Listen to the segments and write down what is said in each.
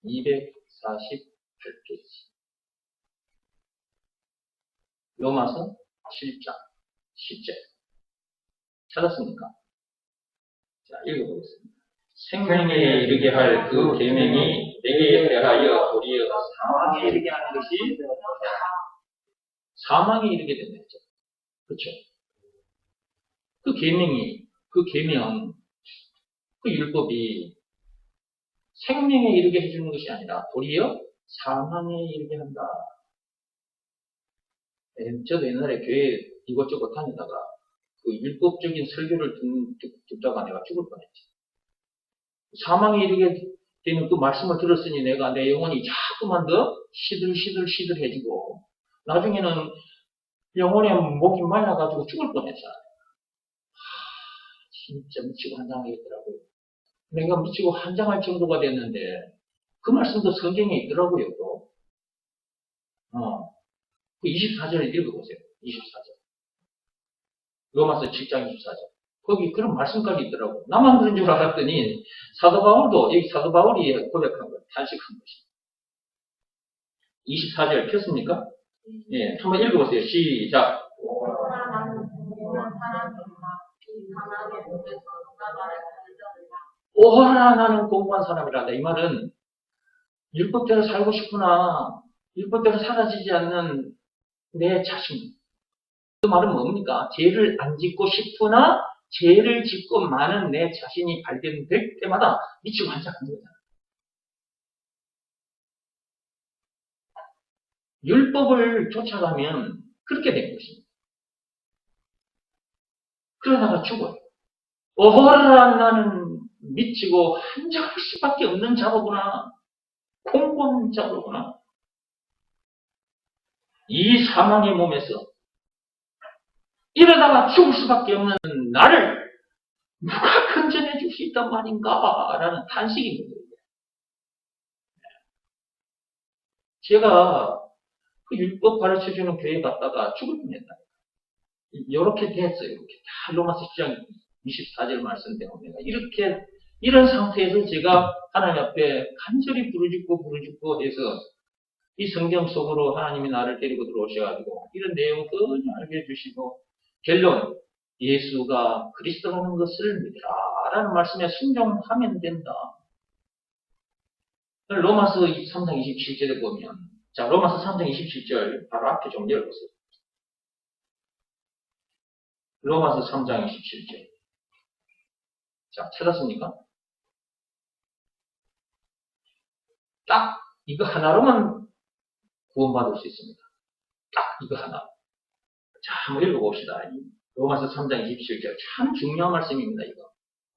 248페이지. 로마서 7장 10절. 찾았습니까? 자, 읽어보겠습니다. 생명에 이르게 할 그 계명이 내게 대하여 도리어 사망에 이르게 하는 것이 사망에 이르게 된다 했죠. 그렇죠? 그 계명, 그 율법이 생명에 이르게 해주는 것이 아니라 도리어 사망에 이르게 한다. 저도 옛날에 교회 이것저것 다니다가 그 율법적인 설교를 듣다가 내가 죽을 뻔했지. 사망에 이르게 되는 그 말씀을 들었으니 내가 내 영혼이 자꾸만 더 시들시들해지고 나중에는 영혼의 목이 말라가지고 죽을 뻔했잖아. 진짜 미치고 환장하겠더라고요. 내가 미치고 환장할 정도가 됐는데 그 말씀도 성경에 있더라고요. 또. 그 24절을 읽어보세요. 24절. 로마서 7장 24절. 거기 그런 말씀까지 있더라고요. 나만 그런 줄 알았더니 사도 바울이 고백한 거, 탄식한 것이. 24절 폈습니까? 예, 한번 읽어보세요. 시작. 오하라 나는 공부한 사람이라다. 이 말은 율법대로 살고 싶구나. 율법대로 사라지지 않는 내 자신. 그 말은 뭡니까? 죄를 안 짓고 싶으나 죄를 짓고 많은 내 자신이 발견될 때마다 미치고 환장하는 거잖아. 율법을 쫓아가면 그렇게 된 것입니다. 그러다가 죽어요. 어허라 나는 미치고 환장할 수밖에 없는 자로구나. 공고한 자로구나. 이 사망의 몸에서 이러다가 죽을 수밖에 없는 나를 누가 건져내 줄 수 있단 말인가? 라는 탄식인 거예요. 제가 그 율법 가르쳐주는 교회 갔다가 죽을 뻔했다. 이렇게 됐어요. 이렇게 다 로마서 10장 24절 말씀대로 내가 이런 상태에서 제가 하나님 앞에 간절히 부르짖고 해서 이 성경 속으로 하나님이 나를 데리고 들어오셔가지고 이런 내용을 뻔히 알게 해주시고 결론 예수가 그리스도라는 것을 믿으라 라는 말씀에 순종하면 된다. 로마서 3장 27절에 보면 자 로마서 3장 27절 바로 앞에 좀 열어보세요. 로마서 3장 27절. 자, 찾았습니까? 딱 이거 하나로만 구원받을 수 있습니다. 딱 이거 하나. 자, 한번 읽어봅시다. 로마서 3장 27절. 참 중요한 말씀입니다, 이거.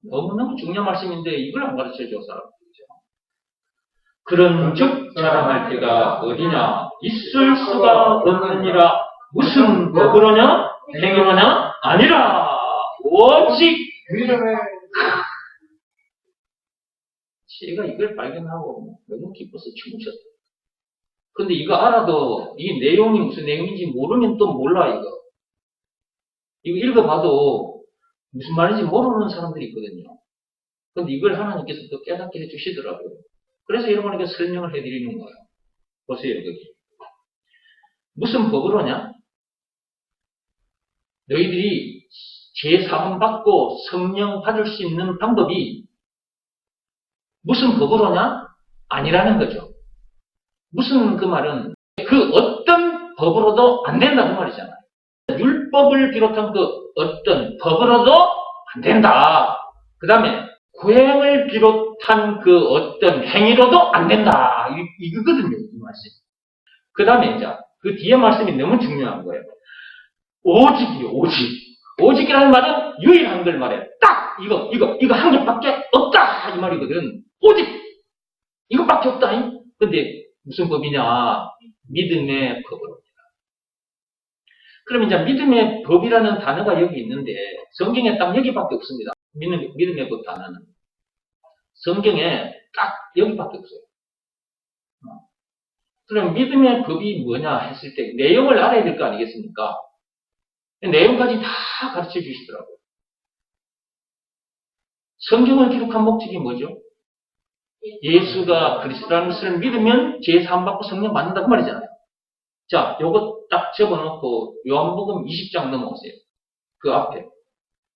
너무너무 중요한 말씀인데 이걸 안 가르쳐줘, 사람들이죠. 그런즉 자랑할 때가 어디냐? 있을 수가 없느니라. 무슨 법으로냐? 행위로냐? 아니라 오직 믿음에 제가 이걸 발견하고 너무 기뻐서 춤을 췄어요. 근데 이거 알아도 이 내용이 무슨 내용인지 모르면 또 몰라, 이거. 이거 읽어봐도 무슨 말인지 모르는 사람들이 있거든요. 근데 이걸 하나님께서 또 깨닫게 해주시더라고요. 그래서 여러분에게 설명을 해드리는 거예요. 보세요, 여기. 무슨 법으로냐? 너희들이 죄 사함 받고 성령 받을 수 있는 방법이 무슨 법으로냐? 아니라는 거죠. 무슨 그 말은 그 어떤 법으로도 안 된다는 말이잖아요. 율법을 비롯한 그 어떤 법으로도 안 된다. 그 다음에 구행을 비롯한 그 어떤 행위로도 안 된다. 이거거든요, 이 말씀. 그 다음에 이제 그 뒤에 말씀이 너무 중요한 거예요. 오직이요, 오직. 오직이라는 말은 유일한 걸 말해. 딱 이거 한 개밖에 없다 이 말이거든. 오직 이것밖에 없다. 근데 무슨 법이냐? 믿음의 법으로. 그럼 이제 믿음의 법이라는 단어가 여기 있는데 성경에 딱 여기밖에 없습니다. 믿음의 법 단어는 성경에 딱 여기밖에 없어요. 그럼 믿음의 법이 뭐냐 했을 때 내용을 알아야 될 거 아니겠습니까? 내용까지 다 가르쳐 주시더라고요. 성경을 기록한 목적이 뭐죠? 예수가 그리스도라는 것을 믿으면 죄 사함 받고 성령 받는다고 말이잖아요. 자, 요거 딱 접어놓고 요한복음 20장 넘어오세요. 그 앞에.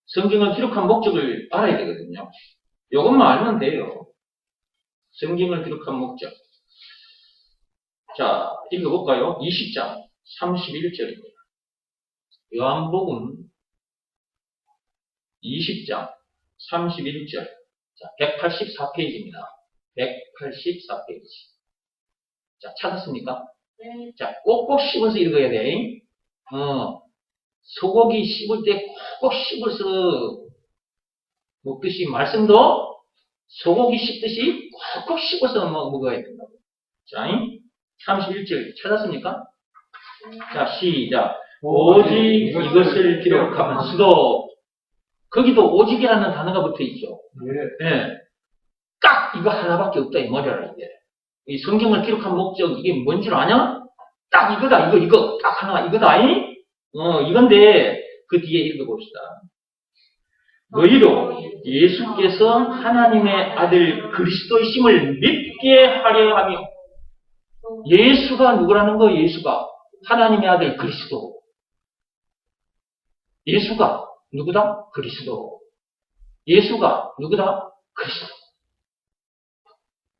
성경을 기록한 목적을 알아야 되거든요. 요것만 알면 돼요. 성경을 기록한 목적. 자, 읽어볼까요? 20장 31절입니다. 요한복음 20장 31절. 자, 184페이지입니다. 184페이지. 자, 찾았습니까? 네. 자, 꼭꼭 씹어서 읽어야 돼. 소고기 씹을 때 꼭꼭 씹어서 먹듯이 말씀도 소고기 씹듯이 꼭꼭 씹어서 먹어야 된다고. 자, 31절 찾았습니까? 자, 시작. 오직 이것을 기록하면서도 거기도 오직이라는 단어가 붙어 있죠. 예. 딱 이거 하나밖에 없다 이 말이야 이게. 이 성경을 기록한 목적 이게 뭔 줄 아냐? 딱 이거다 이거 딱 하나 이거다. 이건데 그 뒤에 읽어봅시다. 너희로 예수께서 하나님의 아들 그리스도이심을 믿게 하려 하며. 예수가 누구라는 거? 예수가 하나님의 아들 그리스도. 예수가 누구다? 그리스도. 예수가 누구다? 그리스도.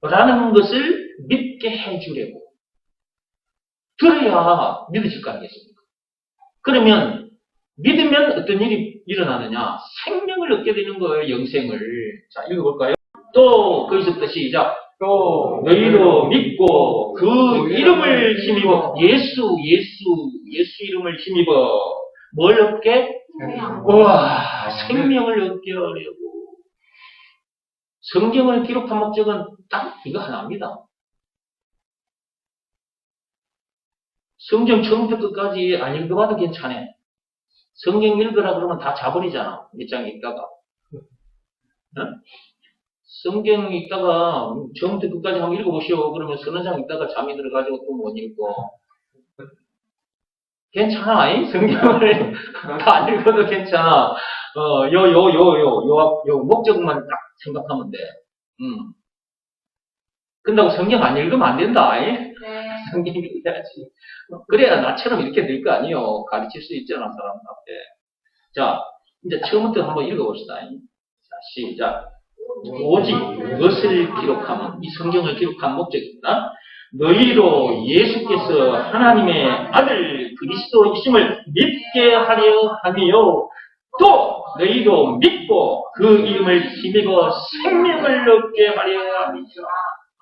라는 것을 믿게 해주려고. 들어야 믿어질 거 아니겠습니까? 그러면 믿으면 어떤 일이 일어나느냐? 생명을 얻게 되는 거예요. 영생을. 자, 읽어볼까요? 또 거기서 또 시작. 또 너희로 믿고 그 이름을 힘입어. 예수 이름을 힘입어. 뭘 얻게? 우와, 생명을 얻게 하려고. 성경을 기록한 목적은 딱 이거 하나입니다. 성경 처음부터 끝까지 안 읽어봐도 괜찮아. 성경 읽으라 그러면 다 자버리잖아. 몇 장 읽다가. 응? 성경 읽다가 처음부터 끝까지 한번 읽어보시오. 그러면 서너 장 읽다가 잠이 들어가지고 또 못 읽고. 괜찮아. 성경을 다 안 읽어도 괜찮아. 목적만 딱 생각하면 돼. 근다고 성경 안 읽으면 안 된다. 네. 성경 읽어야지. 그래야 나처럼 이렇게 될 거 아니에요. 가르칠 수 있잖아, 사람한테. 자, 이제 처음부터 한번 읽어봅시다. 자, 시작. 오직 이것을 기록하면, 이 성경을 기록한 목적입니다. 너희로 예수께서 하나님의 아들 그리스도이심을 믿게 하려 하며, 또 너희도 믿고 그 이름을 힘입어 생명을 얻게 하려 하며.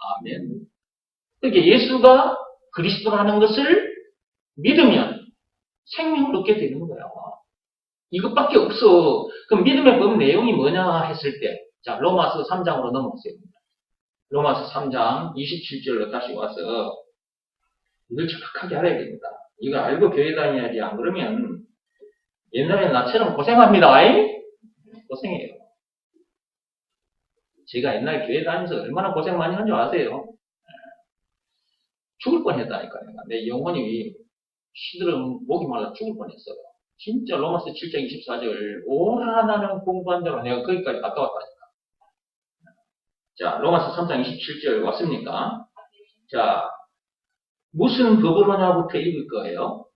아멘. 그러니까 예수가 그리스도라는 것을 믿으면 생명을 얻게 되는 거야. 이것밖에 없어. 그럼 믿음의 법 내용이 뭐냐 했을 때, 자, 로마서 3장으로 넘어오세요. 로마서 3장 27절로 다시 와서 이걸 정확하게 알아야 됩니다. 이거 알고 교회 다녀야지. 안 그러면 옛날에 나처럼 고생합니다. 고생해요. 제가 옛날 교회 다니면서 얼마나 고생 많이 한 줄 아세요? 죽을 뻔했다니까요. 내 영혼이 시들어 목이 말라 죽을 뻔했어요. 진짜 로마서 7장 24절 오라 나는 공부한다고 내가 거기까지 갔다 왔다니까. 자, 로마서 3장 27절 왔습니까? 자, 무슨 법으로냐부터 읽을 거예요.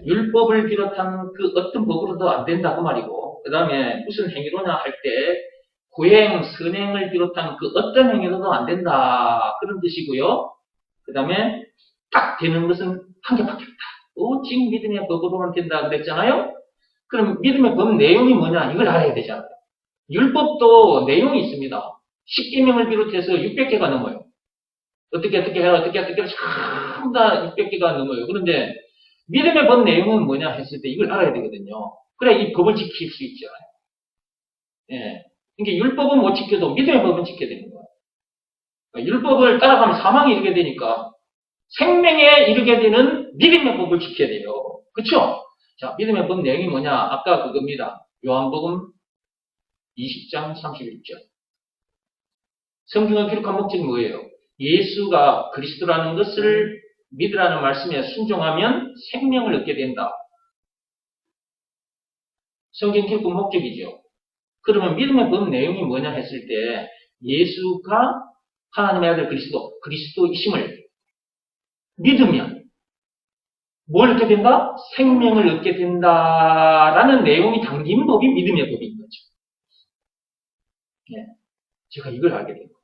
율법을 비롯한 그 어떤 법으로도 안 된다고 말이고, 그 다음에 무슨 행위로냐 할 때 구행, 선행을 비롯한 그 어떤 행위로도 안 된다. 그런 뜻이고요. 그 다음에 딱 되는 것은 한 개밖에 없다. 오직 믿음의 법으로만 된다 그랬잖아요. 그럼 믿음의 법 내용이 뭐냐 이걸 알아야 되잖아요. 율법도 내용이 있습니다. 10계명을 비롯해서 600개가 넘어요. 어떻게 해라 전부 다 600개가 넘어요. 그런데 믿음의 법 내용은 뭐냐 했을 때 이걸 알아야 되거든요. 그래야 이 법을 지킬 수 있잖아요. 예. 그러니까 율법은 못 지켜도 믿음의 법은 지켜야 되는 거예요. 율법을 따라가면 사망에 이르게 되니까 생명에 이르게 되는 믿음의 법을 지켜야 돼요. 그렇죠? 자, 믿음의 법 내용이 뭐냐? 아까 그겁니다. 요한복음 20장 31절. 성경을 기록한 목적이 뭐예요? 예수가 그리스도라는 것을 믿으라는 말씀에 순종하면 생명을 얻게 된다. 성경 기록한 목적이죠. 그러면 믿음의 법 내용이 뭐냐 했을 때 예수가 하나님의 아들 그리스도이심을 믿으면 뭘 얻게 된다? 생명을 얻게 된다라는 내용이 담긴 법이 믿음의 법인 거죠. 예, 제가 이걸 알게 된 거예요.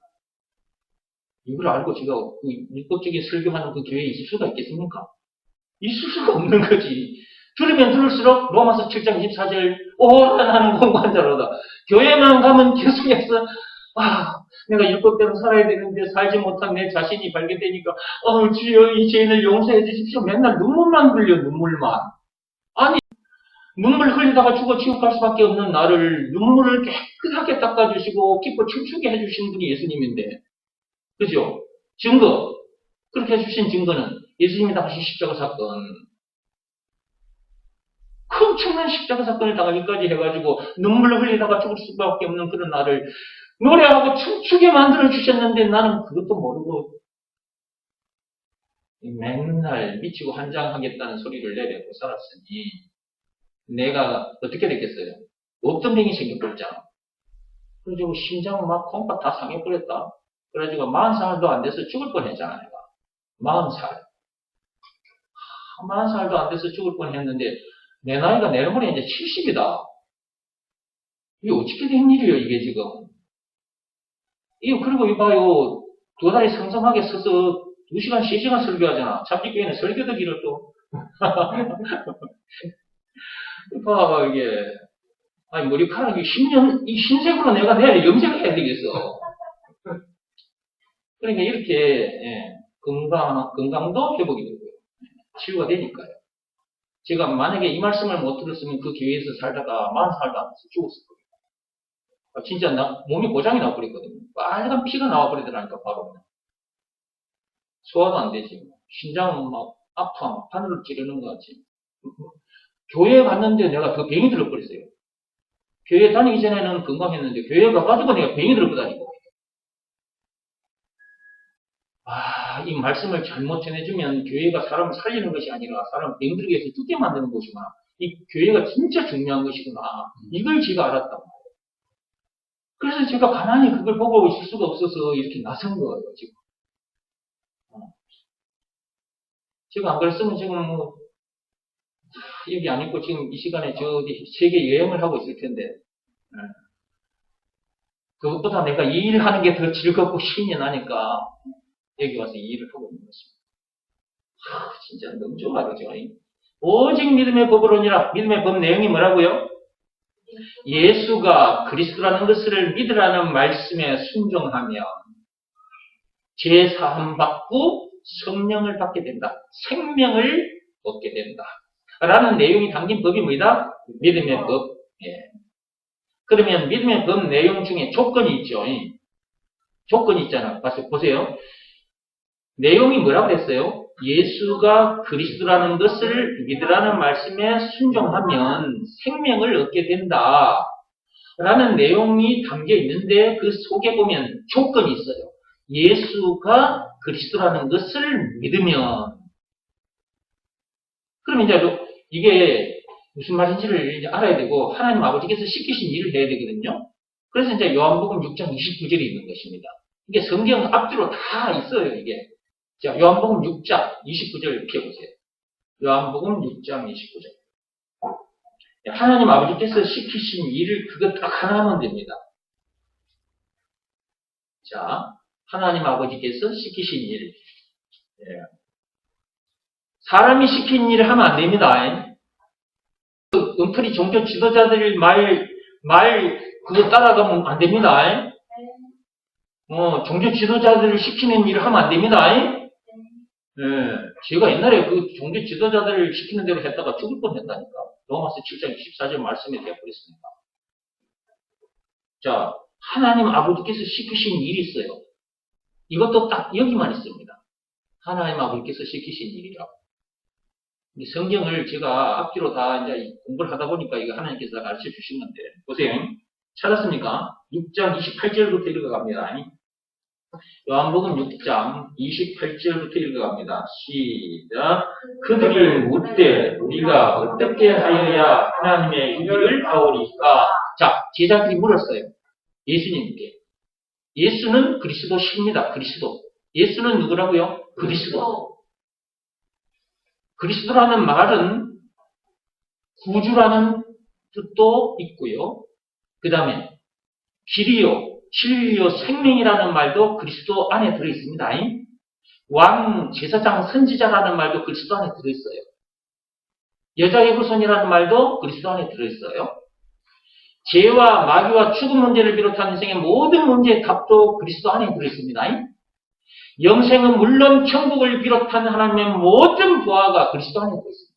이걸 알고 제가 그 율법적인 설교하는 그 교회에 있을 수가 있겠습니까? 있을 수가 없는 거지. 들으면 들을수록 로마서 7장 24절 오라는 공부한 자로다. 교회만 가면 계속해서 내가 율법대로 살아야 되는데 살지 못한 내 자신이 발견되니까 주여 이 죄인을 용서해 주십시오. 맨날 눈물만 흘려 눈물만. 아니 눈물 흘리다가 죽어 지옥 갈 수밖에 없는 나를 눈물을 깨끗하게 닦아주시고 기뻐 춤추게 해주신 분이 예수님인데 그죠? 증거 그렇게 해주신 증거는 예수님이 당시 십자가 사건 엄청난 십자가 사건을 당하기까지 해가지고 눈물을 흘리다가 죽을 수밖에 없는 그런 나를 노래하고 춤추게 만들어 주셨는데 나는 그것도 모르고 맨날 미치고 환장하겠다는 소리를 내뱉고 살았으니 내가 어떻게 됐겠어요? 없던 병이 생겨버렸잖아. 그래가지고 심장은 막 콩팥 다 상해버렸다. 그래가지고 40살도 안 돼서 죽을 뻔했잖아 내가. 40살. 40살도 안 돼서 죽을 뻔했는데 내 나이가 내일모레 이제 70이다. 이게 어떻게 된 일이에요 이게 지금. 그리고 이봐요. 두 다리 성성하게 서서 2시간, 3시간 설교하잖아. 잡기교회는 설교도 길어 또. 봐, 이게. 머리카락이 이 흰색으로 내가 내일 염색해야 되겠어. 그러니까 이렇게, 건강도 회복이 되고요. 치유가 되니까요. 제가 만약에 이 말씀을 못 들었으면 그 교회에서 살다가 40살도 안 돼서 죽었을 거예요. 진짜 몸이 고장이 나버렸거든요. 빨간 피가 나와버리더라니까, 바로. 소화도 안 되지. 심장은 막 아파, 바늘을 찌르는 것 같지. 교회에 갔는데 내가 더 병이 들어버렸어요. 교회 다니기 전에는 건강했는데, 교회 가가지고 내가 병이 들어버리고. 이 말씀을 잘못 전해주면 교회가 사람을 살리는 것이 아니라 사람을 병들게 해서 죽게 만드는 것이구나. 이 교회가 진짜 중요한 것이구나. 이걸 제가 알았단 말이에요. 그래서 제가 가만히 그걸 보고 있을 수가 없어서 이렇게 나선 거예요, 지금. 지금 안 그랬으면 지금 여기 안 있고 지금 이 시간에 저 어디 세계 여행을 하고 있을 텐데. 그것보다 내가 이 일을 하는 게 더 즐겁고 신이 나니까 여기 와서 이 일을 하고 있는 것입니다. 진짜 너무 좋아요, 그죠? 오직 믿음의 법으로니라. 믿음의 법 내용이 뭐라고요? 예수가 그리스도라는 것을 믿으라는 말씀에 순종하면 죄사함 받고 성령을 받게 된다. 생명을 얻게 된다. 라는 내용이 담긴 법이 뭐다? 믿음의 법. 그러면 믿음의 법 내용 중에 조건이 있죠. 조건이 있잖아. 보세요. 내용이 뭐라고 했어요? 예수가 그리스도라는 것을 믿으라는 말씀에 순종하면 생명을 얻게 된다. 라는 내용이 담겨 있는데 그 속에 보면 조건이 있어요. 예수가 그리스도라는 것을 믿으면. 그럼 이제 이게 무슨 말인지를 이제 알아야 되고 하나님 아버지께서 시키신 일을 해야 되거든요. 그래서 이제 요한복음 6장 29절이 있는 것입니다. 이게 성경 앞뒤로 다 있어요, 이게. 자, 요한복음 6장 29절 이렇게 보세요. 요한복음 6장 29절. 하나님 아버지께서 시키신 일을 그거 딱 하나 하면 됩니다. 자, 하나님 아버지께서 시키신 일. 사람이 시킨 일을 하면 안 됩니다. 엉터리 종교 지도자들 그거 따라가면 안 됩니다. 종교 지도자들을 시키는 일을 하면 안 됩니다. 제가 옛날에 그 종교 지도자들을 시키는 대로 했다가 죽을 뻔 했다니까. 로마서 7장 24절 말씀에 되어버렸습니다. 자, 하나님 아버지께서 시키신 일이 있어요. 이것도 딱 여기만 있습니다. 하나님 아버지께서 시키신 일이라고. 이 성경을 제가 앞뒤로 다 이제 공부를 하다 보니까 이거 하나님께서 다 가르쳐 주신 건데. 보세요. 찾았습니까? 6장 28절부터 읽어갑니다. 요한복음 6장 28절부터 읽어갑니다. 시작. 그들이 묻되 우리가 어떻게 하여야 하나님의 일을 하오리까? 자, 제자들이 물었어요. 예수님께. 예수는 그리스도십니다. 그리스도. 예수는 누구라고요? 그리스도. 그리스도라는 말은 구주라는 뜻도 있고요. 그 다음에 길이요, 진리요, 생명이라는 말도 그리스도 안에 들어있습니다. 왕, 제사장, 선지자라는 말도 그리스도 안에 들어있어요. 여자의 후손이라는 말도 그리스도 안에 들어있어요. 죄와 마귀와 죽음 문제를 비롯한 인생의 모든 문제의 답도 그리스도 안에 들어있습니다. 영생은 물론 천국을 비롯한 하나님의 모든 보화가 그리스도 안에 들어있습니다.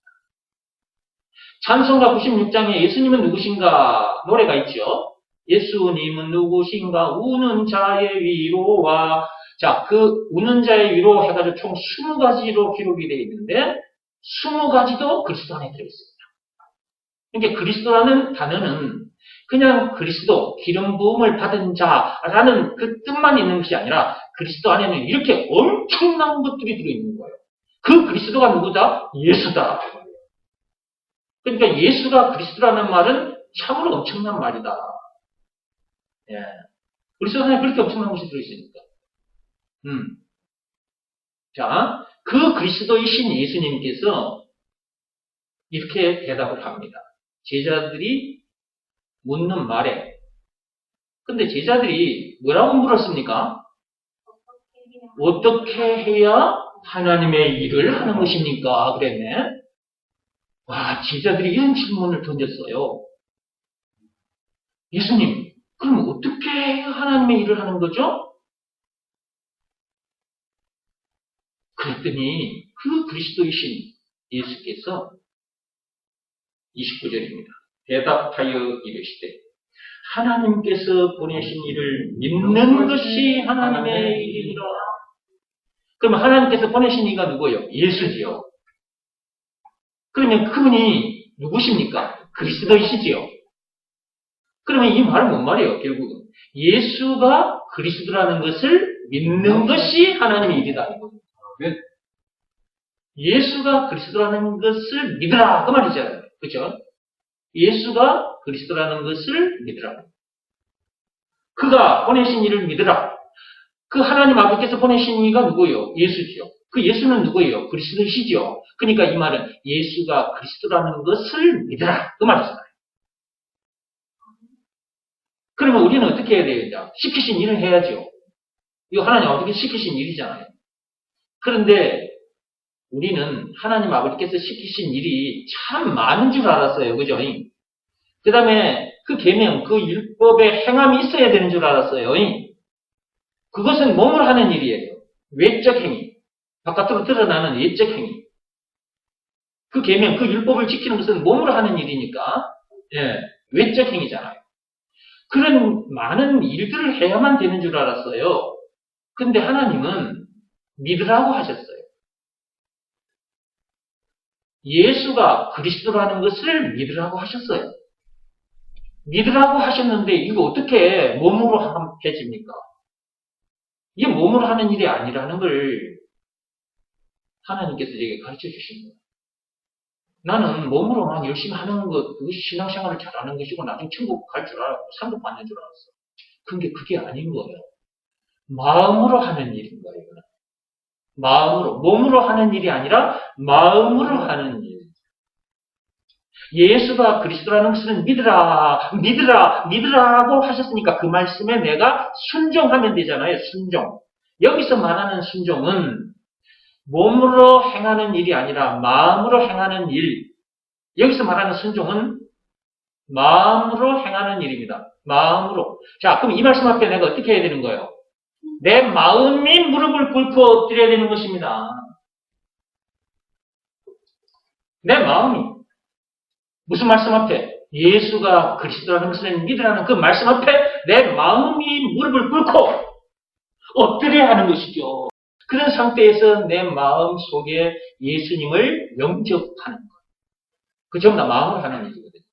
찬송가 96장에 예수님은 누구신가 노래가 있죠. 예수님은 누구신가 우는 자의 위로와 자, 그 우는 자의 위로 해가지고 총 20가지로 기록이 되어 있는데 20가지도 그리스도 안에 들어있습니다. 그러니까 그리스도라는 단어는 그냥 그리스도, 기름 부음을 받은 자라는 그 뜻만 있는 것이 아니라 그리스도 안에는 이렇게 엄청난 것들이 들어있는 거예요. 그 그리스도가 누구다? 예수다. 그러니까 예수가 그리스도라는 말은 참으로 엄청난 말이다. 예. 그리스도 안에 그렇게 엄청난 것이 들어있으니까. 자, 그 그리스도이신 예수님께서 이렇게 대답을 합니다. 제자들이 묻는 말에. 근데 제자들이 뭐라고 물었습니까? 어떻게 해야 하나님의 일을 하는 것입니까? 그랬네. 와, 제자들이 이런 질문을 던졌어요. 예수님, 그럼 어떻게 해야 하나님의 일을 하는 거죠? 그랬더니 그 그리스도이신 예수께서 29절입니다. 대답하여 이르시되 하나님께서 보내신 일을 믿는 것이 하나님의 일이라. 그러면 하나님께서 보내신 이가 누구예요? 예수지요. 그러면 그분이 누구십니까? 그리스도이시지요. 그러면 이 말은 뭔 말이에요? 결국은 예수가 그리스도라는 것을 믿는 것이 하나님의 일이다. 예수가 그리스도라는 것을 믿으라 그 말이잖아요. 그렇죠? 예수가 그리스도라는 것을 믿으라. 그가 보내신 이를 믿으라. 그 하나님 아버지께서 보내신 이가 누구예요? 예수지요. 그 예수는 누구예요? 그리스도이시죠. 그러니까 이 말은 예수가 그리스도라는 것을 믿으라. 그 말이잖아요. 그러면 우리는 어떻게 해야 되겠냐? 시키신 일을 해야죠. 이거 하나님 아버지께서 시키신 일이잖아요. 그런데 우리는 하나님 아버지께서 시키신 일이 참 많은 줄 알았어요. 그죠? 그 다음에 그 계명, 그 율법에 행함이 있어야 되는 줄 알았어요. 그것은 몸으로 하는 일이에요. 외적 행위. 바깥으로 드러나는 외적 행위. 그 계명, 그 율법을 지키는 것은 몸으로 하는 일이니까 예, 외적 행위잖아요. 그런 많은 일들을 해야만 되는 줄 알았어요. 근데 하나님은 믿으라고 하셨어요. 예수가 그리스도라는 것을 믿으라고 하셨어요. 믿으라고 하셨는데 이거 어떻게 몸으로 해집니까? 이게 몸으로 하는 일이 아니라는 걸 하나님께서 제게 가르쳐 주신 거예요. 나는 몸으로만 열심히 하는 것, 그것이 신앙생활을 잘하는 것이고 나중에 천국 갈 줄 알았고 상급 받는 줄 알았어. 근데 그게 아닌 거예요. 마음으로 하는 일인 거예요. 마음으로, 몸으로 하는 일이 아니라 마음으로 하는 일. 예수가 그리스도라는 것은 믿으라, 믿으라, 믿으라고 하셨으니까 그 말씀에 내가 순종하면 되잖아요. 순종. 여기서 말하는 순종은 몸으로 행하는 일이 아니라 마음으로 행하는 일. 여기서 말하는 순종은 마음으로 행하는 일입니다. 마음으로. 자, 그럼 이 말씀 앞에 내가 어떻게 해야 되는 거예요? 내 마음이 무릎을 꿇고 엎드려야 되는 것입니다. 내 마음이. 무슨 말씀 앞에? 예수가 그리스도라는 것을 믿으라는 그 말씀 앞에 내 마음이 무릎을 꿇고 엎드려야 하는 것이죠. 그런 상태에서 내 마음 속에 예수님을 영접하는 것. 그 전부 다 마음으로 하는 일이거든요.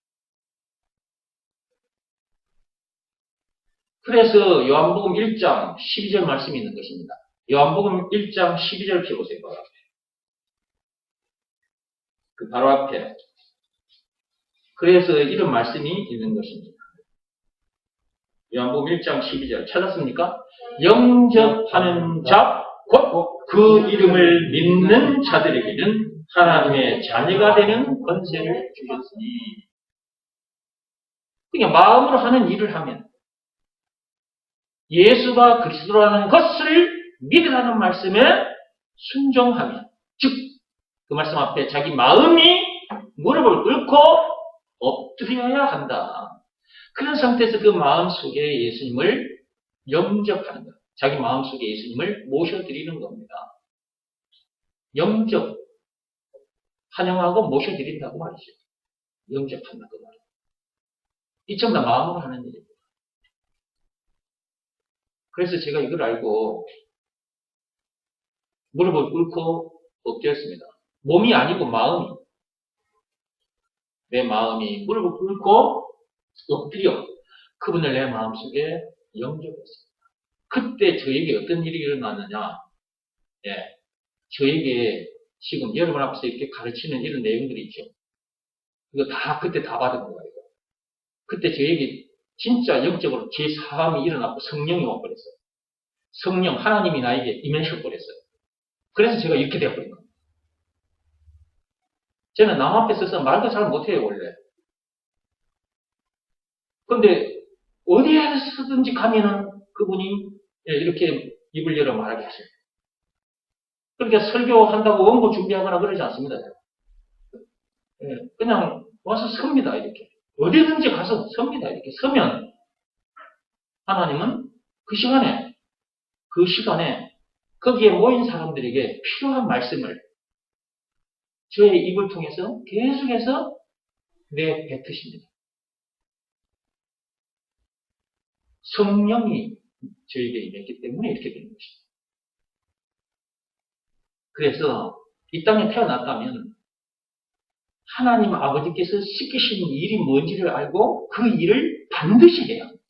그래서 요한복음 1장 12절 말씀이 있는 것입니다. 요한복음 1장 12절 펴보세요. 바로 앞에. 그래서 이런 말씀이 있는 것입니다. 요한복음 1장 12절 찾았습니까? 영접하는 자, 곧 그 이름을 믿는 자들에게는 하나님의 자녀가 되는 권세를 주셨으니. 그러니까 마음으로 하는 일을 하면 예수가 그리스도라는 것을 믿으라는 말씀에 순종하면, 즉 그 말씀 앞에 자기 마음이 무릎을 꿇고 엎드려야 한다. 그런 상태에서 그 마음속에 예수님을 영접하는 것. 자기 마음속에 예수님을 모셔드리는 겁니다. 영접, 환영하고 모셔드린다고 말이죠. 영접한다 그 말이에요. 이 전부 다 마음으로 하는 일입니다. 그래서 제가 이걸 알고 무릎을 꿇고 엎드렸습니다. 몸이 아니고 마음이. 내 마음이 무릎을 꿇고 엎드려 그분을 내 마음속에 영접했습니다. 그때 저에게 어떤 일이 일어났느냐? 예, 저에게 지금 여러분 앞에서 이렇게 가르치는 이런 내용들이 있죠. 이거 다 그때 다 받은 거예요. 그때 저에게 진짜 영적으로 제 사함이 일어났고 성령이 와버렸어요. 성령 하나님이 나에게 임하셔버렸어요. 그래서 제가 이렇게 되어버린 겁니다. 저는 남 앞에 서서 말도 잘 못해요 원래. 근데 어디에서든지 가면은 그분이 이렇게 입을 열어 말하게 하세요. 그러니까 설교한다고 원고 준비하거나 그러지 않습니다. 그냥 와서 섭니다 이렇게. 어디든지 가서 섭니다 이렇게. 서면 하나님은 그 시간에 거기에 모인 사람들에게 필요한 말씀을 저의 입을 통해서 계속해서 내뱉으십니다. 성령이 저에게 임했기 때문에 이렇게 되는 것입니다. 그래서 이 땅에 태어났다면 하나님 아버지께서 시키신 일이 뭔지를 알고 그 일을 반드시 해야 합니다.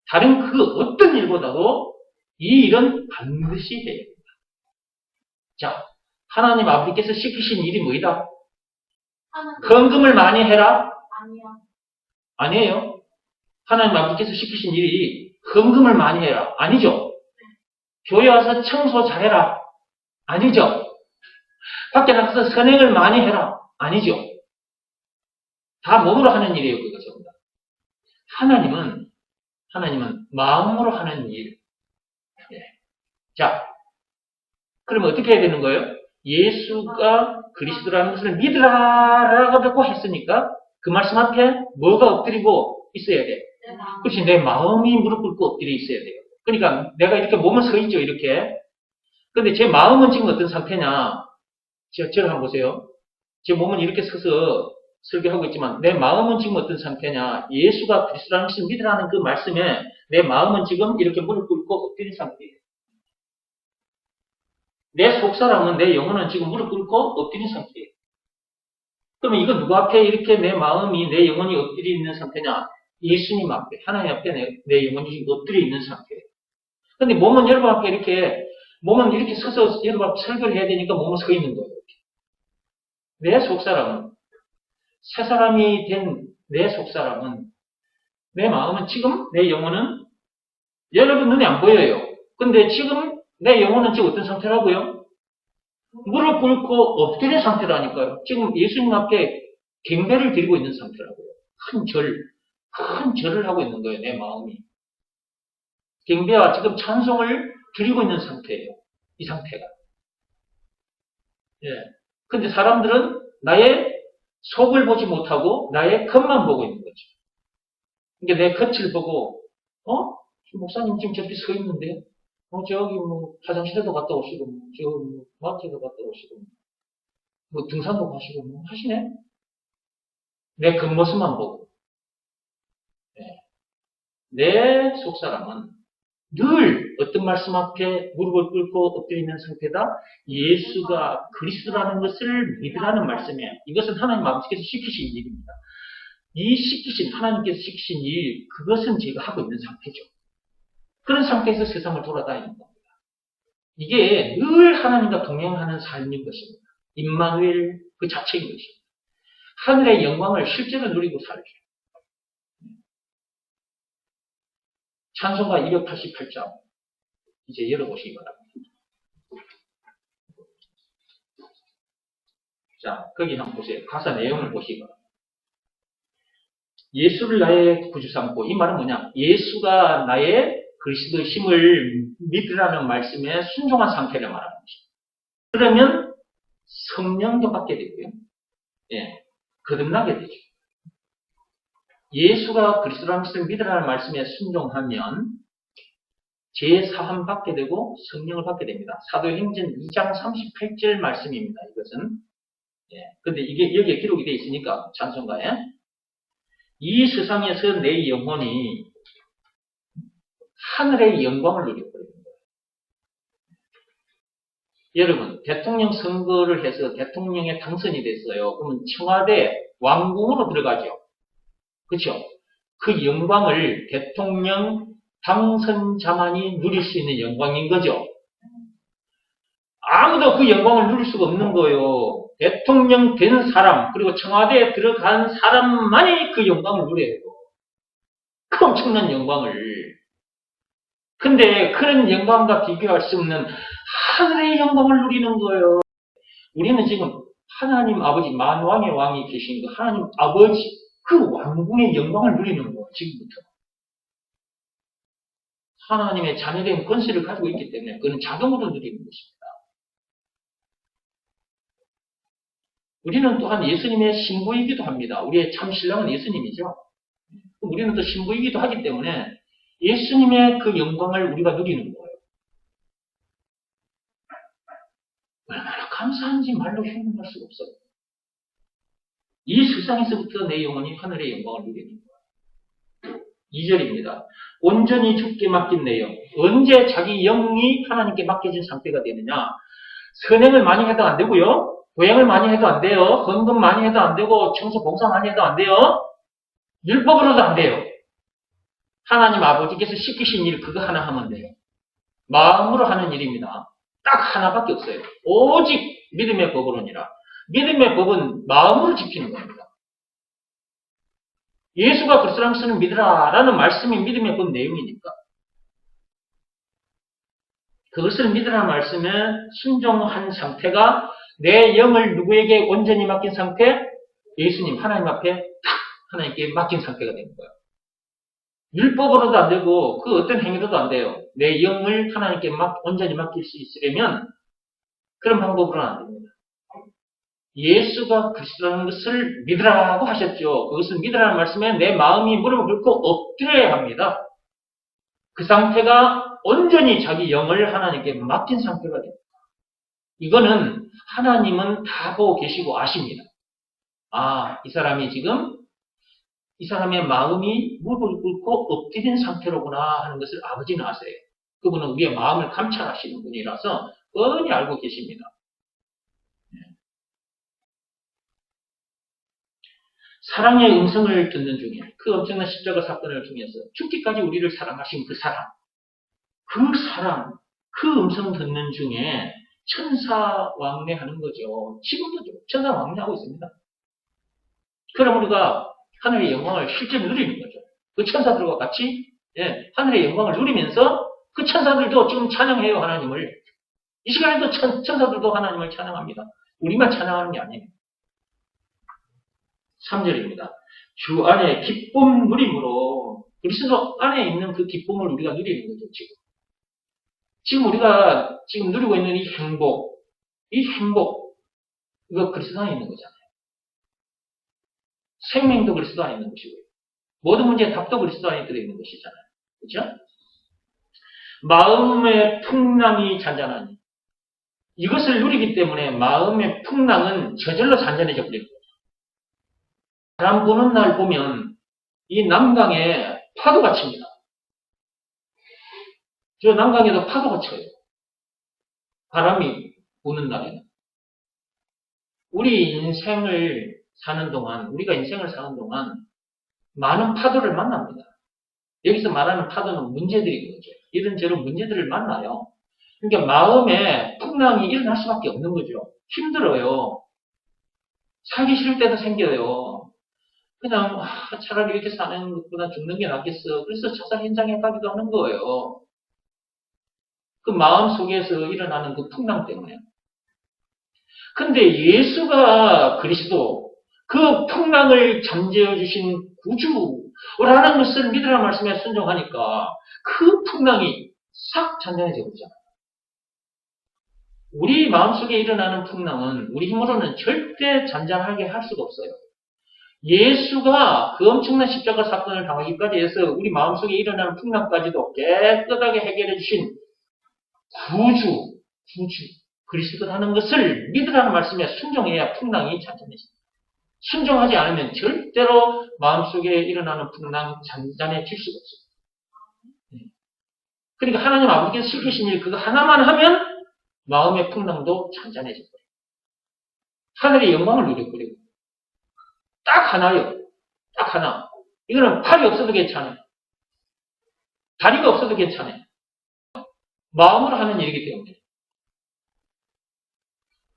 다른 그 어떤 일보다도 이 일은 반드시 해야 됩니다. 자, 하나님 아버지께서 시키신 일이 뭐이다? 헌금을 많이 해라? 아니요. 아니에요. 하나님 아버지께서 시키신 일이 헌금을 많이 해라. 아니죠. 교회 와서 청소 잘해라. 아니죠. 밖에 나가서 선행을 많이 해라. 아니죠. 다 몸으로 하는 일이에요. 그거 전부 다. 하나님은 마음으로 하는 일. 자, 그러면 어떻게 해야 되는 거예요? 예수가 그리스도라는 것을 믿으라라고 했으니까 그 말씀 앞에 뭐가 엎드리고 있어야 돼? 그렇지, 내 마음이 무릎 꿇고 엎드려 있어야 돼요. 그러니까 내가 이렇게 몸을 서 있죠, 이렇게. 근데 제 마음은 지금 어떤 상태냐? 저를 한번 보세요. 제 몸은 이렇게 서서 설교하고 있지만 내 마음은 지금 어떤 상태냐? 예수가 그리스도라는 것을 믿으라는 그 말씀에 내 마음은 지금 이렇게 무릎 꿇고 엎드린 상태예요. 내 속사람은, 내 영혼은 지금 무릎 꿇고 엎드린 상태예요. 그러면 이거 누구 앞에 이렇게 내 마음이, 내 영혼이 엎드려 있는 상태냐? 예수님 앞에, 하나님 앞에 내 영혼이 지금 엎드려 있는 상태예요. 근데 몸은 여러분 앞에 몸은 이렇게 서서 여러분 앞에 설교를 해야 되니까 몸은 서 있는 거예요. 내 속사람은, 새 사람이 된 내 속사람은, 내 마음은 지금, 내 영혼은 여러분 눈에 안 보여요. 근데 지금 내 영혼은 지금 어떤 상태라고요? 무릎 꿇고 엎드린 상태라니까요. 지금 예수님 앞에 경배를 드리고 있는 상태라고요. 큰 절을 하고 있는 거예요, 내 마음이. 경배와 지금 찬송을 드리고 있는 상태예요. 이 상태가. 예. 근데 사람들은 나의 속을 보지 못하고 나의 겉만 보고 있는 거죠. 그러니까 내 겉을 보고, 목사님 지금 저렇게 서 있는데, 저기 화장실에도 갔다 오시고, 마트에도 갔다 오시고, 등산도 가시고, 하시네? 내 겉모습만 보고. 네. 내 속사람은 늘 어떤 말씀 앞에 무릎을 꿇고 엎드려 있는 상태다? 예수가 그리스도라는 것을 믿으라는 말씀이에요. 이것은 하나님 아버지께서 시키신 일입니다. 하나님께서 시키신 일, 그것은 제가 하고 있는 상태죠. 그런 상태에서 세상을 돌아다니는 겁니다. 이게 늘 하나님과 동행하는 삶인 것입니다. 임마누엘 그 자체인 것입니다. 하늘의 영광을 실제로 누리고 살죠. 찬송가 288장 이제 열어보시기 바랍니다. 자, 거기 한번 보세요. 가사 내용을 보시기 바랍니다. 예수를 나의 구주 삼고, 이 말은 뭐냐? 예수가 나의 그리스도심을 믿으라는 말씀에 순종한 상태를 말하는 것입니다. 그러면 성령도 받게 되고요. 예, 거듭나게 되죠. 예수가 그리스도라는 것을 믿으라는 말씀에 순종하면 제사함 받게 되고 성령을 받게 됩니다. 사도행전 2장 38절 말씀입니다. 이것은. 예, 근데 이게 여기에 기록이 되어 있으니까 찬송가에 이 세상에서 내 영혼이 하늘의 영광을 누려버립니다. 여러분, 대통령 선거를 해서 대통령에 당선이 됐어요. 그러면 청와대 왕궁으로 들어가죠. 그렇죠? 그 영광을 대통령 당선자만이 누릴 수 있는 영광인 거죠. 아무도 그 영광을 누릴 수가 없는 거예요. 대통령 된 사람, 그리고 청와대에 들어간 사람만이 그 영광을 누려요. 그 엄청난 영광을. 근데 그런 영광과 비교할 수 없는 하늘의 영광을 누리는 거예요. 우리는 지금 하나님 아버지, 만왕의 왕이 계신 그 하나님 아버지, 그 왕궁의 영광을 누리는 거예요. 지금부터. 하나님의 자녀된 권세를 가지고 있기 때문에 그는 자동으로 누리는 것입니다. 우리는 또한 예수님의 신부이기도 합니다. 우리의 참 신랑은 예수님이죠. 우리는 또 신부이기도 하기 때문에 예수님의 그 영광을 우리가 누리는 거예요. 얼마나 감사한지 말로 표현할 수가 없어요. 이 세상에서부터 내 영혼이 하늘의 영광을 누리는 거예요. 2절입니다. 온전히 주께 맡긴 내 영. 언제 자기 영이 하나님께 맡겨진 상태가 되느냐? 선행을 많이 해도 안 되고요. 고행을 많이 해도 안 돼요. 헌금 많이 해도 안 되고 청소 봉사 많이 해도 안 돼요. 율법으로도 안 돼요. 하나님 아버지께서 시키신 일 그거 하나 하면 돼요. 마음으로 하는 일입니다. 딱 하나밖에 없어요. 오직 믿음의 법으로니라. 믿음의 법은 마음으로 지키는 겁니다. 예수가 그리스도라는 것을 믿으라라는 말씀이 믿음의 법 내용이니까. 그것을 믿으라는 말씀에 순종한 상태가 내 영을 누구에게 온전히 맡긴 상태? 예수님, 하나님 앞에 딱 하나님께 맡긴 상태가 되는 거예요. 율법으로도 안 되고 그 어떤 행위로도 안 돼요. 내 영을 하나님께 온전히 맡길 수 있으려면 그런 방법으로는 안 됩니다. 예수가 그리스도라는 것을 믿으라고 하셨죠. 그것을 믿으라는 말씀에 내 마음이 무릎을 꿇고 엎드려야 합니다. 그 상태가 온전히 자기 영을 하나님께 맡긴 상태가 됩니다. 이거는 하나님은 다 보고 계시고 아십니다. 아, 이 사람이 지금 이 사람의 마음이 무릎을 꿇고 엎드린 상태로구나 하는 것을 아버지는 아세요. 그분은 우리의 마음을 감찰하시는 분이라서 뻔히 알고 계십니다. 사랑의 음성을 듣는 중에 그 엄청난 십자가 사건을 통해서 죽기까지 우리를 사랑하신 그 사랑, 그 음성 듣는 중에 천사 왕래하는 거죠. 지금도 천사 왕래하고 있습니다. 그럼 우리가 하늘의 영광을 실제로 누리는 거죠. 그 천사들과 같이 하늘의 영광을 누리면서 그 천사들도 지금 찬양해요, 하나님을. 이 시간에도 천사들도 하나님을 찬양합니다. 우리만 찬양하는 게 아니에요. 3절입니다. 주 안에 기쁨 누림으로 그리스도 안에 있는 그 기쁨을 우리가 누리는 거죠, 지금. 지금 우리가 지금 누리고 있는 이 행복, 이거 그리스도 안에 있는 거잖아요. 생명도 그리스도 안에 있는 것이고요. 모든 문제의 답도 그리스도 안에 들어있는 것이잖아요. 그렇죠? 마음의 풍랑이 잔잔하니 이것을 누리기 때문에 마음의 풍랑은 저절로 잔잔해져 버립니다. 바람 부는 날 보면 이 남강에 파도가 칩니다. 저 남강에도 파도가 쳐요. 바람이 부는 날에는. 우리가 인생을 사는 동안 많은 파도를 만납니다. 여기서 말하는 파도는 문제들인 거죠. 이런저런 문제들을 만나요. 그러니까 마음에 풍랑이 일어날 수밖에 없는 거죠. 힘들어요. 살기 싫을 때도 생겨요. 그냥 차라리 이렇게 사는 것보다 죽는 게 낫겠어. 그래서 자살 현장에 가기도 하는 거예요. 그 마음 속에서 일어나는 그 풍랑 때문에. 근데 예수가 그리스도, 그 풍랑을 잠재워 주신 구주라는 것을 믿으라는 말씀에 순종하니까 그 풍랑이 싹 잔잔해져 버리잖아요. 우리 마음속에 일어나는 풍랑은 우리 힘으로는 절대 잔잔하게 할 수가 없어요. 예수가 그 엄청난 십자가 사건을 당하기까지 해서 우리 마음속에 일어나는 풍랑까지도 깨끗하게 해결해 주신 구주, 그리스도라는 것을 믿으라는 말씀에 순종해야 풍랑이 잔잔해집니다. 순종하지 않으면 절대로 마음속에 일어나는 풍랑 잔잔해질 수가 없어요. 그러니까 하나님 아버지께서 시키신 일 그거 하나만 하면 마음의 풍랑도 잔잔해질 거예요. 하늘의 영광을 누려버리고 딱 하나요. 딱 하나. 이거는 팔이 없어도 괜찮아요. 다리가 없어도 괜찮아요. 마음으로 하는 일이기 때문에.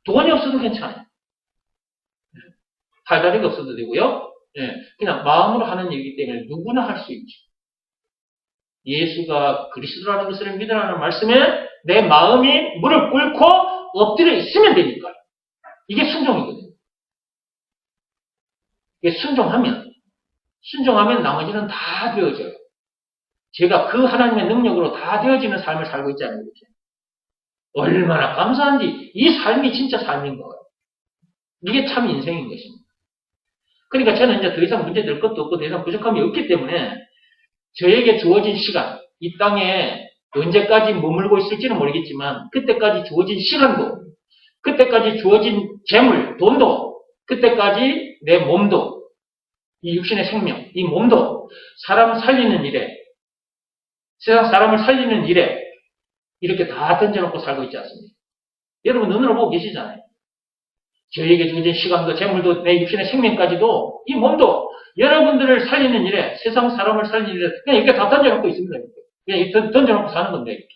돈이 없어도 괜찮아요. 팔다리가 없어도 되고요. 그냥 마음으로 하는 일이기 때문에 누구나 할 수 있죠. 예수가 그리스도라는 것을 믿으라는 말씀에 내 마음이 무릎 꿇고 엎드려 있으면 되니까요. 이게 순종이거든요. 이게 순종하면 나머지는 다 되어져요. 제가 그 하나님의 능력으로 다 되어지는 삶을 살고 있잖아요. 이렇게. 얼마나 감사한지 이 삶이 진짜 삶인 거예요. 이게 참 인생인 것입니다. 그러니까 저는 이제 더 이상 문제 될 것도 없고 더 이상 부족함이 없기 때문에 저에게 주어진 시간, 이 땅에 언제까지 머물고 있을지는 모르겠지만 그때까지 주어진 시간도, 그때까지 주어진 재물, 돈도, 그때까지 내 몸도, 이 육신의 생명, 이 몸도 사람 살리는 일에, 세상 사람을 살리는 일에 이렇게 다 던져놓고 살고 있지 않습니까? 여러분 눈으로 보고 계시잖아요. 저에게 주어진 시간도, 재물도, 내 육신의 생명까지도, 이 몸도 여러분들을 살리는 일에, 세상 사람을 살리는 일에 그냥 이렇게 다 던져놓고 있습니다. 이렇게. 그냥 던져놓고 사는 건데 이렇게.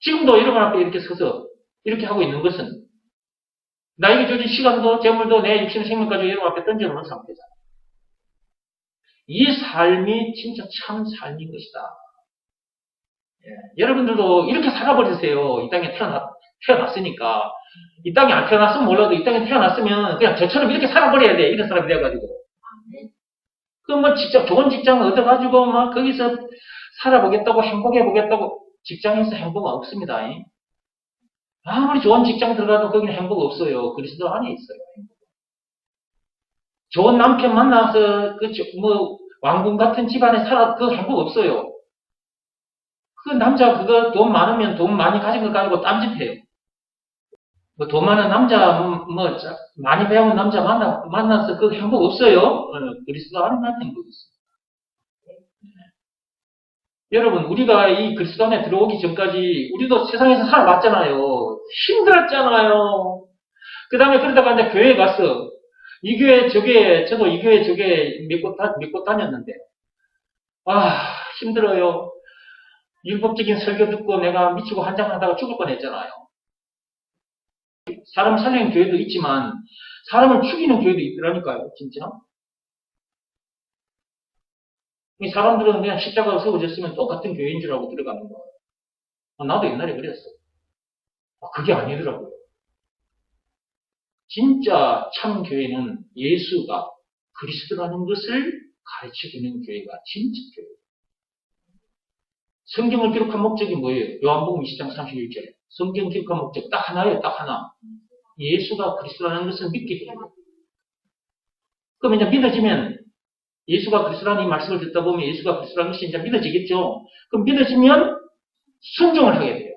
지금도 여러분 앞에 이렇게 서서 이렇게 하고 있는 것은 나에게 주어진 시간도, 재물도, 내 육신의 생명까지 여러분 앞에 던져놓는 상태잖아요. 이 삶이 진짜 참 삶인 것이다. 여러분들도 이렇게 살아버리세요. 이 땅에 태어났으니까. 이 땅에 안 태어났으면 몰라도 이 땅에 태어났으면 그냥 저처럼 이렇게 살아버려야 돼. 이런 사람이 돼가지고. 그럼 뭐 직장, 좋은 직장 얻어가지고 막 거기서 살아보겠다고 행복해보겠다고 직장에서 행복은 없습니다. 아무리 좋은 직장 들어가도 거기는 행복 없어요. 그리스도 안에 있어요. 좋은 남편 만나서 왕궁 같은 집안에 살아 그 행복 없어요. 그 남자 그거 돈 많으면 돈 많이 가진 거 가지고 딴짓해요. 돈 많은 남자, 많이 배운 남자 만나서 그 행복 없어요. 그리스도 안에만 행복 있어요. 여러분, 우리가 이 그리스도 안에 들어오기 전까지 우리도 세상에서 살아봤잖아요. 힘들었잖아요. 그 다음에 그러다가 이제 교회에 갔어. 이 교회 저게, 저도 이 교회 저게 믿고 다녔는데, 힘들어요. 율법적인 설교 듣고 내가 미치고 한장하다가 죽을 뻔했잖아요. 사람 살리는 교회도 있지만 사람을 죽이는 교회도 있더라니까요. 진짜. 이 사람들은 그냥 십자가가 세워졌으면 똑같은 교회인 줄 알고 들어가는 거예요. 나도 옛날에 그랬어. 그게 아니더라고요. 진짜 참 교회는 예수가 그리스도라는 것을 가르쳐주는 교회가 진짜 교회예요. 성경을 기록한 목적이 뭐예요? 요한복음 20장 31절에 성경 기록한 목적 딱 하나예요. 딱 하나. 예수가 그리스도라는 것을 믿게 해야 돼요. 그럼 이제 믿어지면 예수가 그리스도라는 이 말씀을 듣다 보면 예수가 그리스도라는 것이 이제 믿어지겠죠. 그럼 믿어지면 순종을 하게 돼요.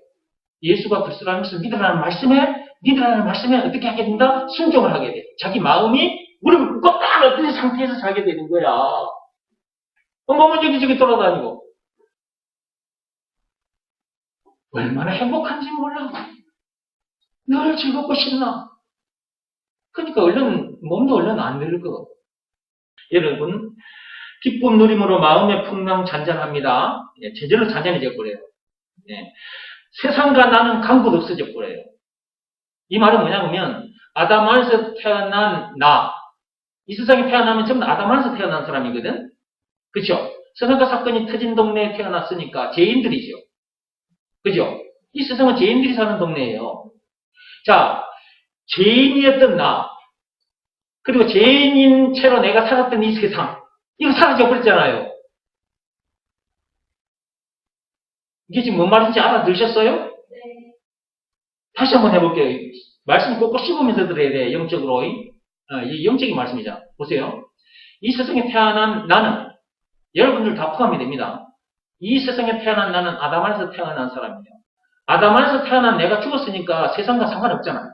예수가 그리스도라는 것을 믿으라는 말씀에 어떻게 하게 된다? 순종을 하게 돼요. 자기 마음이 무릎을 꿇고 딱 어떤 상태에서 살게 되는 거야. 몸은 여기저기 돌아다니고. 얼마나 행복한지 몰라. 늘 즐겁고 신나. 그러니까 몸도 얼른 안 늙어. 여러분, 기쁨 누림으로 마음의 풍랑 잔잔합니다. 제절로 잔잔해져 버려요. 세상과 나는 강분 없어져 버려요. 이 말은 뭐냐면, 아담 안에서 태어난 나, 이 세상에 태어나면 전부 다 아담 안에서 태어난 사람이거든. 그죠? 선악과 사건이 터진 동네에 태어났으니까 죄인들이죠. 그죠? 이 세상은 죄인들이 사는 동네예요. 자, 죄인이었던 나, 그리고 죄인인 채로 내가 살았던 이 세상, 이거 사라져 버렸잖아요. 이게 지금 뭔 말인지 알아들으셨어요? 네. 다시 한번 해볼게요. 말씀 꼭꼭 씹으면서 들어야 돼, 영적으로. 이 영적인 말씀이죠. 보세요. 이 세상에 태어난 나는, 여러분들 다 포함이 됩니다. 이 세상에 태어난 나는 아담 안에서 태어난 사람이에요. 아담 안에서 태어난 내가 죽었으니까 세상과 상관없잖아요.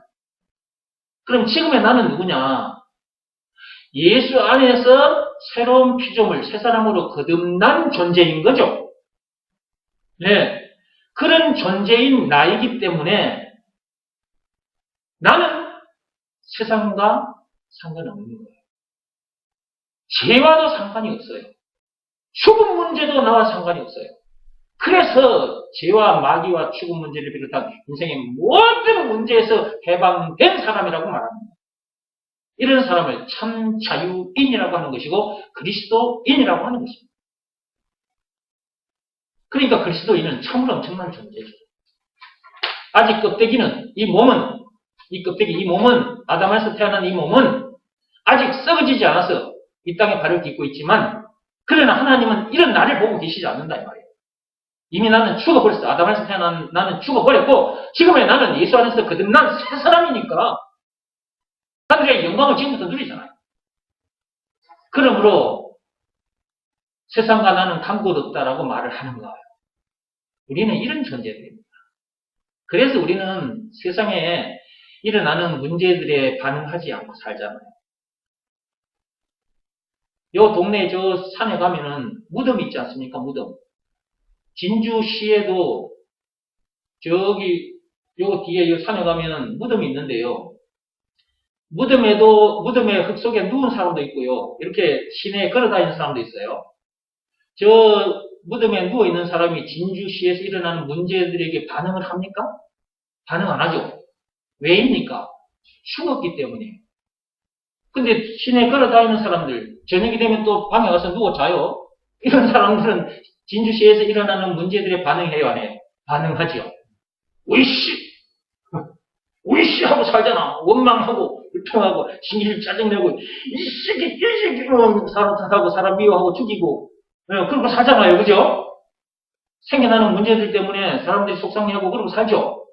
그럼 지금의 나는 누구냐? 예수 안에서 새로운 피조물, 새 사람으로 거듭난 존재인 거죠. 네. 그런 존재인 나이기 때문에 나는 세상과 상관없는 거예요. 죄와도 상관이 없어요. 죽음 문제도 나와 상관이 없어요. 그래서 죄와 마귀와 죽음 문제를 비롯한 인생의 모든 문제에서 해방된 사람이라고 말합니다. 이런 사람을 참 자유인이라고 하는 것이고 그리스도인이라고 하는 것입니다. 그러니까 그리스도인은 참으로 엄청난 존재죠. 아직 껍데기는 이 몸은 아담 안에서 태어난 이 몸은 아직 썩어지지 않아서 이 땅에 발을 딛고 있지만 그러나 하나님은 이런 나를 보고 계시지 않는다 이 말이에요. 이미 나는 죽어버렸어. 아담 안에서 태어난 나는 죽어버렸고 지금의 나는 예수 안에서 거듭난 새 사람이니까 하늘의 영광을 지금부터 누리잖아요. 그러므로 세상과 나는 간 곳 없다라고 말을 하는 거예요. 우리는 이런 존재들입니다. 그래서 우리는 세상에 일어나는 문제들에 반응하지 않고 살잖아요. 요 동네 저 산에 가면은 무덤이 있지 않습니까? 무덤. 진주시에도 저기 요 뒤에 요 산에 가면은 무덤이 있는데요. 무덤에 흙 속에 누운 사람도 있고요. 이렇게 시내에 걸어다니는 사람도 있어요. 저 무덤에 누워 있는 사람이 진주시에서 일어나는 문제들에게 반응을 합니까? 반응 안 하죠. 왜입니까? 죽었기 때문에. 근데 시내에 걸어다니는 사람들, 저녁이 되면 또 방에 가서 누워 자요. 이런 사람들은 진주시에서 일어나는 문제들에 반응해요, 안 해요? 반응하죠. 으이씨 하고 살잖아. 원망하고 불평하고 신기를 짜증내고 이 새끼 사람 탓하고 사람 미워하고 죽이고 그러고 살잖아요. 그죠? 생겨나는 문제들 때문에 사람들이 속상해하고 그러고 살죠.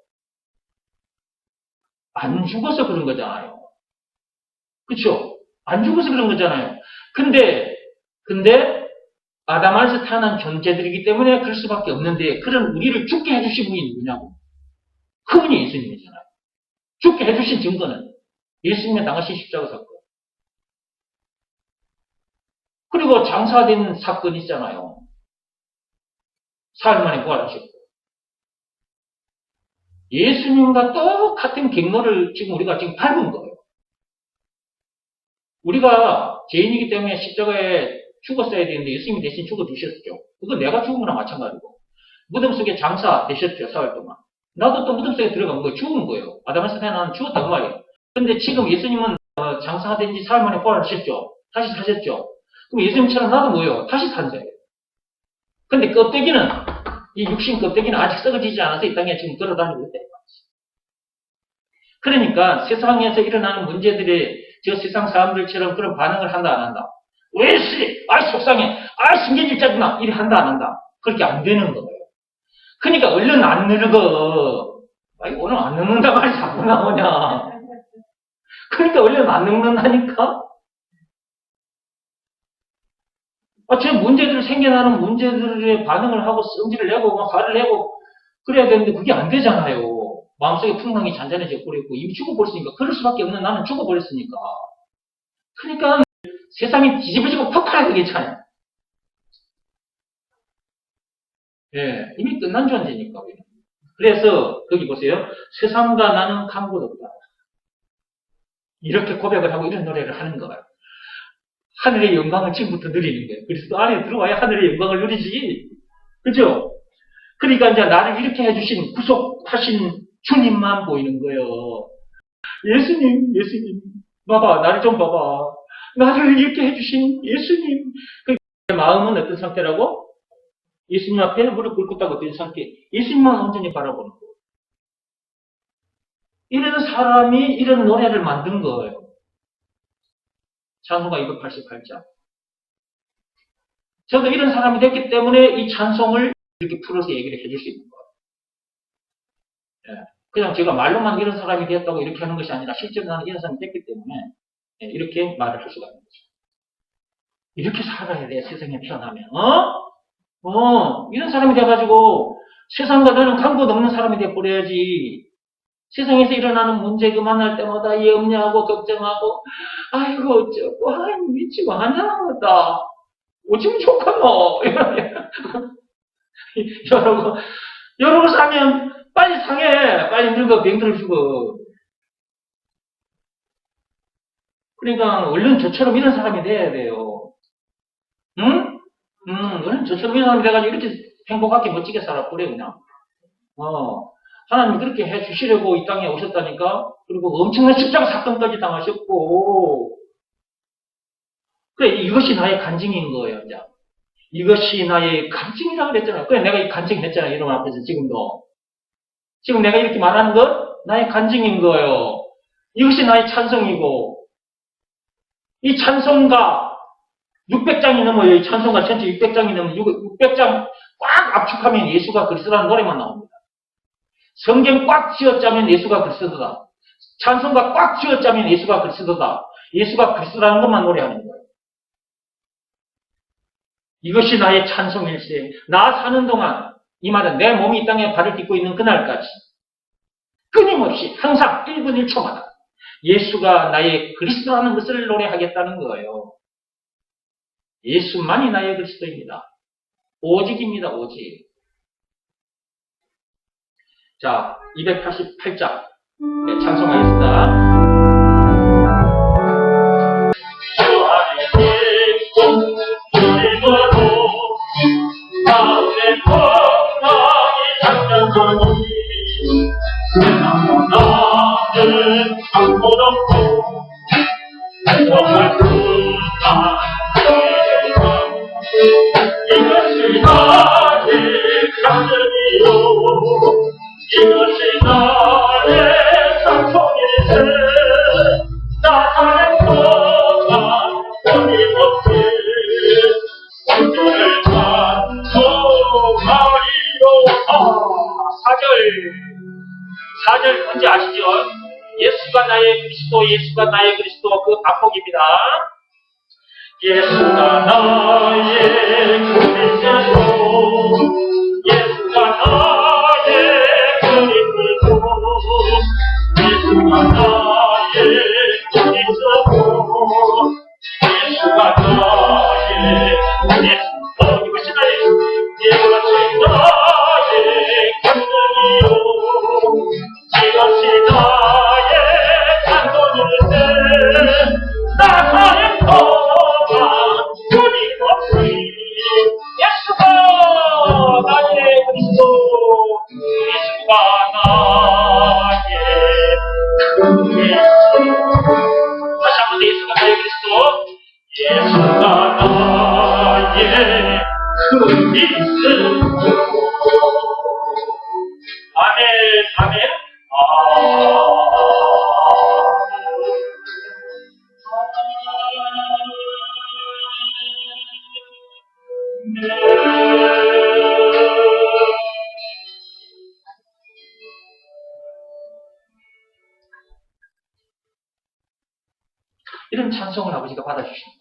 안 죽어서 그런 거잖아요. 그쵸? 안 죽어서 그런 거잖아요. 근데 아담 안에서 태어난 존재들이기 때문에 그럴 수밖에 없는데 그런 우리를 죽게 해주신 분이 누구냐고. 그분이 예수님이잖아요. 죽게 해주신 증거는 예수님의 당하신 십자가 사건. 그리고 장사된 사건 있잖아요. 사흘 만에 부활하셨고. 예수님과 똑같은 경로를 지금 우리가 지금 밟은 거예요. 우리가 죄인이기 때문에 십자가에 죽었어야 되는데 예수님이 대신 죽어주셨죠. 그건 내가 죽은 거랑 마찬가지고. 무덤 속에 장사되셨죠. 사흘 동안. 나도 또 무덤 속에 들어간 거예요. 죽은 거예요. 아담에서 태어난 죽었단 말이에요. 근데 지금 예수님은 장사된 지 사흘 만에 부활하셨죠. 다시 사셨죠. 그럼 예수님처럼 나도 뭐예요? 다시 산자예요. 근데 껍데기는 이 육신 껍데기는 아직 썩어지지 않아서 이 땅에 지금 걸어다니고 있다. 그러니까 세상에서 일어나는 문제들이 저 세상 사람들처럼 그런 반응을 한다 안 한다. 왜 씨? 아 속상해. 아 신경질 짜증나. 이래 한다 안 한다. 그렇게 안 되는 거예요. 그러니까 얼른 안 늙어. 아니 오늘 안 늙는다 말이 자꾸 나오냐. 그러니까 얼른 안 늙는다니까. 저 문제들 생겨나는 문제들에 반응을 하고 성질을 내고 막 화를 내고 그래야 되는데 그게 안 되잖아요. 마음속에 풍랑이 잔잔해져 버렸고 이미 죽어버렸으니까 그럴 수밖에 없는 나는 죽어버렸으니까. 그러니까 세상이 뒤집어지고 폭발하게 괜찮아요. 예, 이미 끝난 존재니까. 그래서 거기 보세요. 세상과 나는 간 곳 없다. 이렇게 고백을 하고 이런 노래를 하는 거예요. 하늘의 영광을 지금부터 누리는 거예요. 그리스도 안에 들어와야 하늘의 영광을 누리지. 그죠? 그러니까 이제 나를 이렇게 해주신 구속하신 주님만 보이는 거예요. 예수님, 봐봐. 나를 좀 봐봐. 나를 이렇게 해주신 예수님. 그 마음은 어떤 상태라고? 예수님 앞에 무릎 꿇고 딱 어떤 상태? 예수님만 온전히 바라보는 거예요. 이런 사람이 이런 노래를 만든 거예요. 찬송가 288장. 저도 이런 사람이 됐기 때문에 이 찬송을 이렇게 풀어서 얘기를 해줄 수 있는 거예요. 예. 그냥 제가 말로만 이런 사람이 되었다고 이렇게 하는 것이 아니라 실제로 나는 이런 사람이 됐기 때문에 이렇게 말을 할 수가 있는 거죠. 이렇게 살아야 돼, 세상에 태어나면. 이런 사람이 돼가지고 세상과 나는 강도 없는 사람이 돼버려야지. 세상에서 일어나는 문제 그만할 때마다 염려하고 걱정하고 아이고 어쩌고 아이고 미치고 환장하다. 오지면 좋겠노. 이러고 사면 빨리 상해. 빨리 늙어 병들어 죽어. 그러니까 얼른 저처럼 이런 사람이 돼야 돼요. 응? 얼른 저처럼 이런 사람이 돼가지고 이렇게 행복하게 멋지게 살아버려 그냥. 하나님이 그렇게 해주시려고 이 땅에 오셨다니까. 그리고 엄청난 십자가 사건까지 당하셨고. 그래, 이것이 나의 간증인 거예요. 이제. 이것이 나의 간증이라고 그랬잖아요. 그래, 내가 이 간증 했잖아요. 여러분 앞에서 지금도. 지금 내가 이렇게 말하는 건 나의 간증인 거예요. 이것이 나의 찬송이고. 이 찬송가 600장이 넘어요. 이 찬송가 전체 600장이 넘어요. 600장 꽉 압축하면 예수가 그리스도라는 노래만 나옵니다. 성경 꽉 쥐어짜면 예수가 그리스도다. 찬송가 꽉 쥐어짜면 예수가 그리스도다. 예수가 그리스도라는 것만 노래하는 거예요. 이것이 나의 찬송일세. 나 사는 동안, 이 말은 내 몸이 이 땅에 발을 딛고 있는 그날까지 끊임없이 항상 1분 1초마다 예수가 나의 그리스도라는 것을 노래하겠다는 거예요. 예수만이 나의 그리스도입니다. 오직입니다. 오직. 자, 288장 찬송하겠습니다. 마음의 건강이 장전하니 나는 아무도 없고 정말 끝난 이것이 나의 간증이요 이것이 나의 찬송일세 나 사는 동안 끊임없이 주를 찬송하리로다. 4절 뭔지 아시죠? 예수가 나의 그리스도, 예수가 나의 그리스도 그 반복입니다. 예수가 나의 그리스도, 예수가 나의 그리스도, 예수가 나의 그리스도, 예수가 나의 그리스도, 이것이 나의 이것이 나의 감동이요, 이것이 나의 감동일세. 나 사는 동안 끊임없이 예수가 나의 그리스도, 예수가 나의 그리스도. 다시 한번 예수가 나의 그리스도, 예수가 나의 그리스도. 아멘, 아멘. 이런 찬송을 아버지가 받아주십니다.